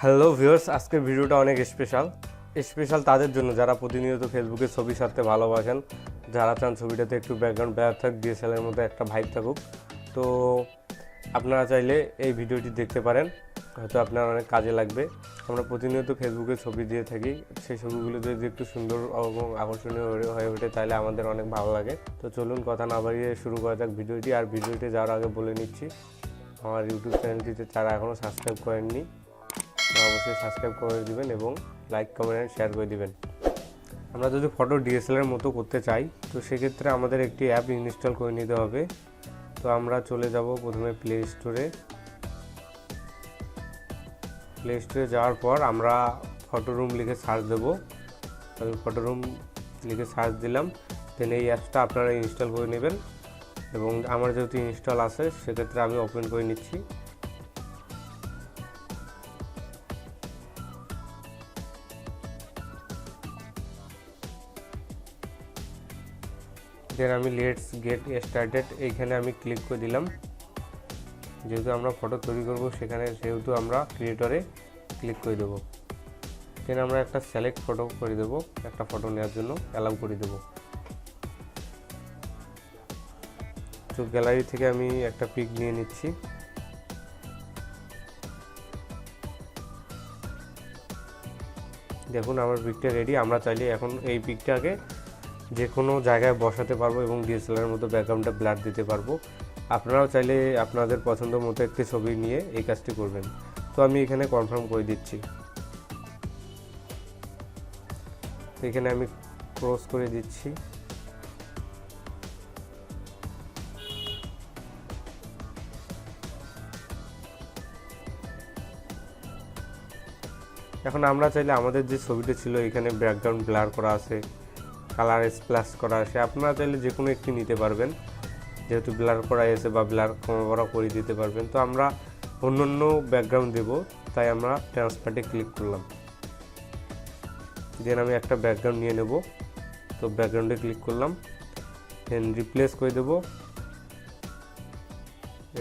Hello viewers, আজকের ভিডিওটা অনেক স্পেশাল তাদের জন্য যারা প্রতিনিয়ত ফেসবুকে ছবি ছাড়তে ভালোবাসেন, যারা চান ছবিটাতে একটু ব্যাকগ্রাউন্ড ব্লার থাক, ডিএসএলের মধ্যে একটা ভাইব থাকুক। তো আপনারা চাইলে এই ভিডিওটি দেখতে পারেন, হয়তো আপনার অনেক কাজে লাগবে। আমরা প্রতিনিয়ত ফেসবুকে ছবি দিয়ে থাকি, সেই ছবিগুলো যদি একটু সুন্দর এবং আকর্ষণীয় হয়ে ওঠে তাহলে আমাদের অনেক ভালো লাগে। তো চলুন কথা না বাড়িয়ে শুরু করা যাক ভিডিওটি। আর ভিডিওটি যাওয়ার আগে বলে নিচ্ছি, আমার ইউটিউব চ্যানেলটিতে যারা এখনও সাবস্ক্রাইব করেননি অবশ্যই সাবস্ক্রাইব করে দিবেন এবং লাইক কমেন্ট শেয়ার করে দিবেন। আমরা যদি ফটো ডিএসএলআর মতো করতে চাই তো সেক্ষেত্রে আমাদের একটি অ্যাপ ইনস্টল করে নিতে হবে। তো আমরা চলে যাব প্রথমে প্লে স্টোরে যাওয়ার পর আমরা ফটো রুম লিখে সার্চ দেব। আমি ফটো রুম লিখে সার্চ দিলাম, দেন এই অ্যাপসটা আপনারা ইনস্টল করে নেবেন। এবং আমার যেহেতু ইনস্টল আছে সেক্ষেত্রে আমি ওপেন করে নিচ্ছি। দেন আমি লেটস গেট স্টার্টেড এইখানে আমি ক্লিক করে দিলাম। যেহেতু আমরা ফটো তৈরি করব সেহেতু আমরা ক্রিয়েটরে ক্লিক করে দেবো। দেন আমরা একটা সিলেক্ট ফটো করে দেবো, একটা ফটো নেওয়ার জন্য অ্যালাউ করে দেবো। তো গ্যালারি থেকে আমি একটা পিক নিয়ে নিচ্ছি। দেখুন আমার পিকটা রেডি। আমরা চাইলে এখন এই পিকটাকে যে কোনো জায়গায় বসাতে পারবো এবং ডিএসএলআর মতো ব্যাকগ্রাউন্ডটা ব্লার দিতে পারবো। আপনারাও চাইলে আপনাদের পছন্দ মতো একটি ছবি নিয়ে এই কাজটি করবেন। তো আমি এখানে কনফার্ম করে দিচ্ছি। এখানে আমি ক্রস করে দিচ্ছি। এখন আমরা চাইলে আমাদের যে ছবিটা ছিল এখানে ব্যাকগ্রাউন্ড ব্লার করা আছে, কালার স্প্ল্যাশ করা আছে, আপনারা চাইলে যে কোনো একটি নিতে পারবেন। যেহেতু ব্লার করা আছে বা ব্লার করা করে দিতে পারবেন। তো আমরা অন্য ব্যাকগ্রাউন্ড দেব, তাই আমরা ট্রান্সফারে ক্লিক করলাম। দেন আমি একটা ব্যাকগ্রাউন্ড নিয়ে নেব। তো ব্যাকগ্রাউন্ডে ক্লিক করলাম, দেন রিপ্লেস করে দেব।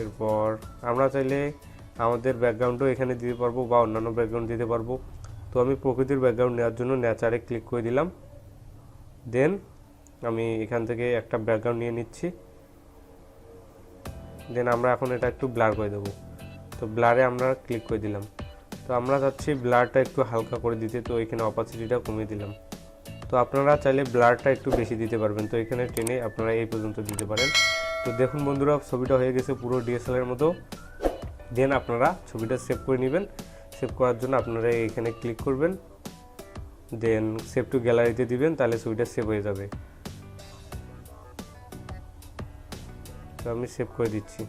এরপর আমরা চাইলে আমাদের ব্যাকগ্রাউন্ডও এখানে দিতে পারবো বা অন্যান্য ব্যাকগ্রাউন্ড দিতে পারবো। তো আমি প্রকৃতির ব্যাকগ্রাউন্ড নেওয়ার জন্য নেচারে ক্লিক করে দিলাম। দেন আমি এখান থেকে একটা ব্যাকগ্রাউন্ড নিয়ে নিচ্ছি। দেন আমরা এখন এটা একটু ব্লার করে দেবো। তো ব্লারে আমরা ক্লিক করে দিলাম। তো আমরা চাচ্ছি ব্লারটা একটু হালকা করে দিতে, তো এখানে অপাসিটিটা কমিয়ে দিলাম। তো আপনারা চাইলে ব্লারটা একটু বেশি দিতে পারবেন, তো এখানে টেনে আপনারা এই পর্যন্ত দিতে পারেন। তো দেখুন বন্ধুরা, ছবিটা হয়ে গেছে পুরো ডিএসএলআর মতো। দেন আপনারা ছবিটা সেভ করে নেবেন। সেভ করার জন্য আপনারা এখানে ক্লিক করবেন, দেন সেভ টু গ্যালারিতে দিবেন, তাহলে ছবিটা সেভ হয়ে যাবে। তো আমি সেভ করে দিচ্ছি।